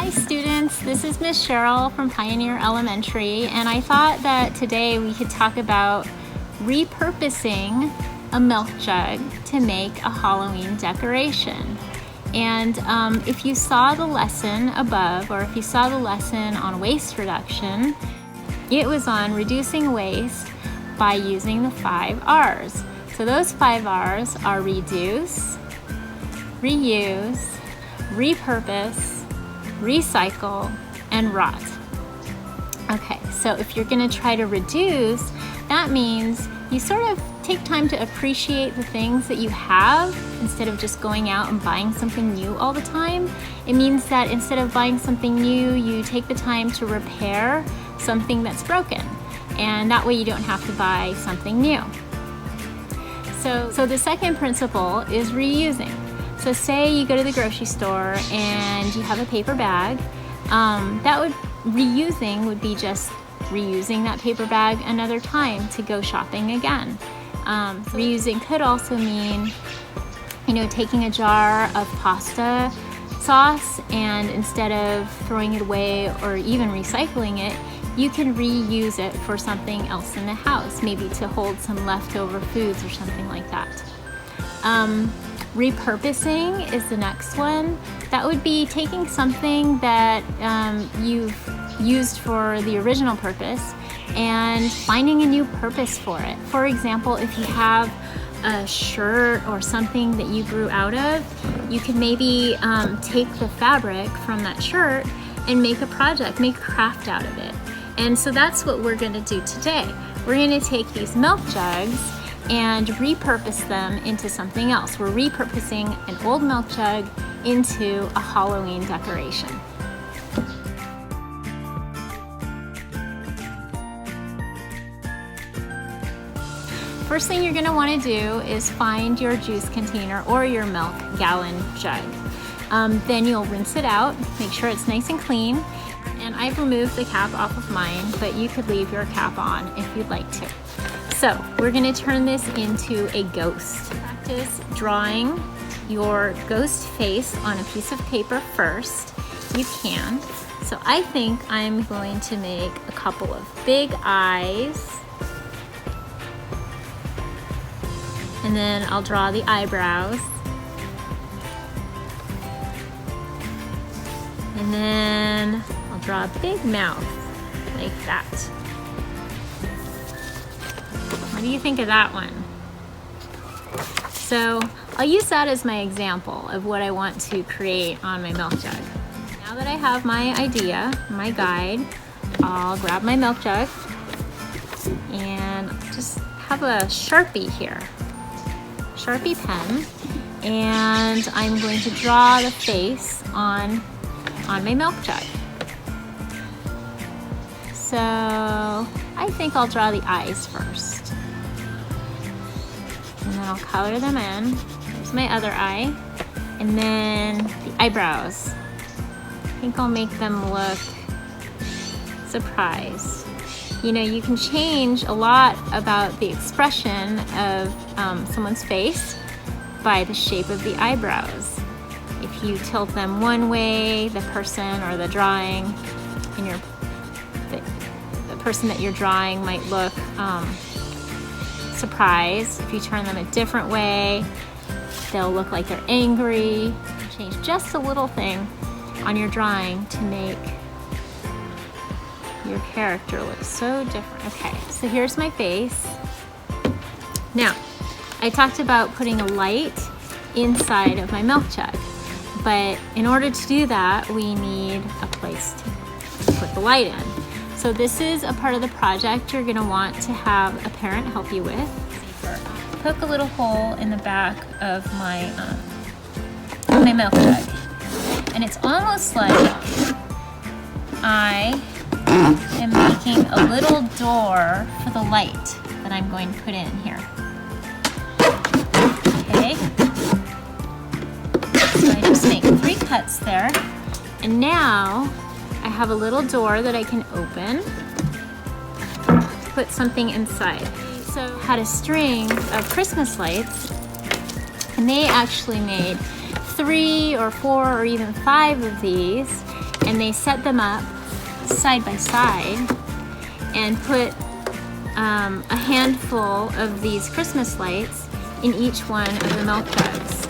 Hi students, this is Miss Cheryl from Pioneer Elementary, and I thought that today we could talk about repurposing a milk jug to make a Halloween decoration. And if you saw the lesson above, or if you saw the lesson on waste reduction, it was on reducing waste by using the 5 R's. So those 5 R's are reduce, reuse, repurpose, recycle, and rot. Okay, so if you're going to try to reduce, that means you sort of take time to appreciate the things that you have instead of just going out and buying something new all the time. It means that instead of buying something new, you take the time to repair something that's broken, and that way you don't have to buy something new. So the second principle is reusing. So say you go to the grocery store and you have a paper bag. Reusing would be just reusing that paper bag another time to go shopping again. Reusing could also mean, taking a jar of pasta sauce, and instead of throwing it away or even recycling it, you can reuse it for something else in the house, maybe to hold some leftover foods or something like that. Repurposing is the next one. That would be taking something that you've used for the original purpose and finding a new purpose for it. For example, if you have a shirt or something that you grew out of, you can maybe take the fabric from that shirt and make a project, make a craft out of it. And so that's what we're going to do today. We're going to take these milk jugs and repurpose them into something else. We're repurposing an old milk jug into a Halloween decoration. First thing you're going to want to do is find your juice container or your milk gallon jug. Then you'll rinse it out, make sure it's nice and clean. And I've removed the cap off of mine, but you could leave your cap on if you'd like to. So we're going to turn this into a ghost. Practice drawing your ghost face on a piece of paper first. You can. So I think I'm going to make a couple of big eyes. And then I'll draw the eyebrows. And then I'll draw a big mouth like that. What do you think of that one? So I'll use that as my example of what I want to create on my milk jug. Now that I have my idea, my guide, I'll grab my milk jug and just have a Sharpie here. Sharpie pen, and I'm going to draw the face on my milk jug. So I think I'll draw the eyes first. And then I'll color them in. There's my other eye. And then the eyebrows. I think I'll make them look surprised. You can change a lot about the expression of someone's face by the shape of the eyebrows. If you tilt them one way, the person or the drawing in the person that you're drawing might look surprised. If you turn them a different way, they'll look like they're angry. Change just a little thing on your drawing to make your character looks so different. Okay, so here's my face. Now, I talked about putting a light inside of my milk jug, but in order to do that, we need a place to put the light in. So this is a part of the project you're gonna want to have a parent help you with. Poke a little hole in the back of my milk jug. And it's almost like I am making a little door for the light that I'm going to put in here. Okay. So I just make 3 cuts there. And now I have a little door that I can open to put something inside. So I had a string of Christmas lights, and they actually made 3 or 4 or even 5 of these. and they set them up side by side and put a handful of these Christmas lights in each one of the milk jugs.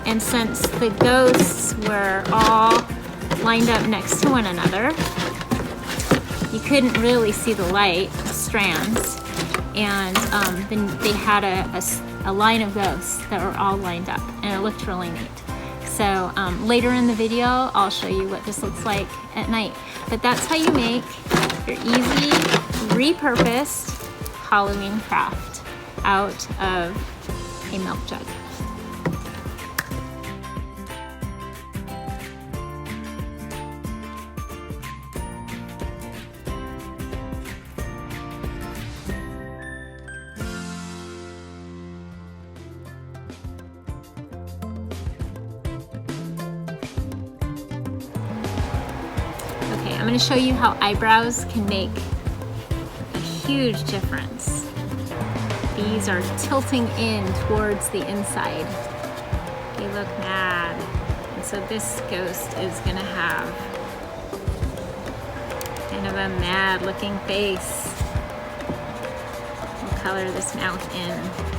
And since the ghosts were all lined up next to one another, you couldn't really see the light strands, and then they had a line of ghosts that were all lined up, and it looked really neat. So later in the video, I'll show you what this looks like at night. But that's how you make your easy, repurposed Halloween craft out of a milk jug. Okay, I'm going to show you how eyebrows can make a huge difference. These are tilting in towards the inside. They look mad. And so this ghost is going to have kind of a mad looking face. We'll color this mouth in.